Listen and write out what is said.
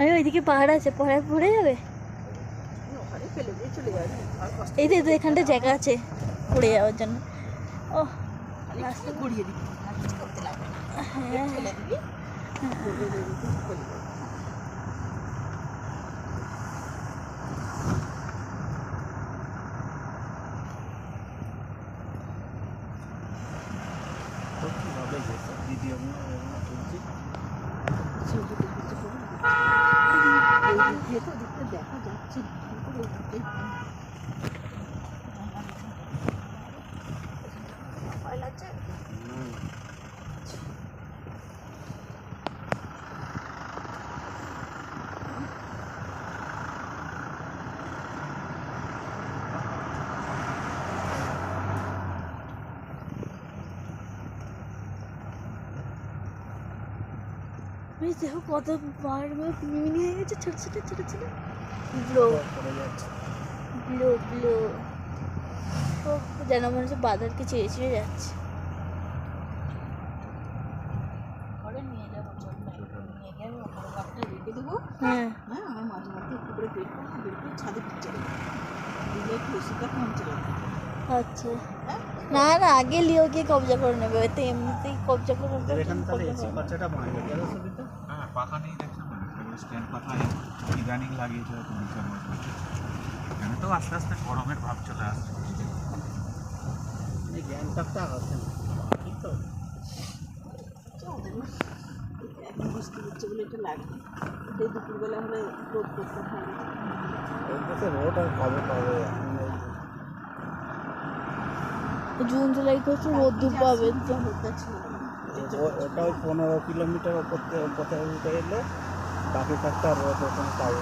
আমি ওইদিকে পাহাড় আছে, পাহাড়ে পড়ে যাবে। এই তো এখানটা জায়গা আছে পড়ে যাওয়ার জন্য। ও রাস্তা ঘুরিয়ে দিবি, দেখা যাচ্ছে দেখো কত পাহাড়গুলো মিনি হয়ে গেছে, ছোট ছোট ছোট ছোট ব্লো ব্লো ব্লো। যেন মনে হচ্ছে বাদলকে ছেড়ে ছেড়ে যাচ্ছে। হ্যাঁ হ্যাঁ, আমার মাঝে মাঝে একটু করে বের করে ছাদে চলে দিলে একটু ওষুধটা কমছে। আচ্ছা না না, আগে লিও গিয়ে কবজা করে নেবে, তো এমনিতেই কবজা করে নেবে। হ্যাঁ, পাখা নেই দেখছো না, স্ট্যান্ড পাখা ইদানিং লাগিয়েছে হয়তো নিচের মধ্যে। এখানে তো আস্তে আস্তে গরমের ভাব চলে আসছে। গ্যাংটকটা আছে না, ঠিক তো এখন বৃষ্টি হচ্ছে বলে এটা লাগবে, এই দুপুরবেলা হলে রোদ করতে হবে। রোড আর কবে পাবে? জুন জুলাই করছে রোদ্দুর পাবে। ওটা ওই 15 কিলোমিটার ওপর কোথায় উঠে এলে বাকি কাজটা রোড ওখানে পাবে।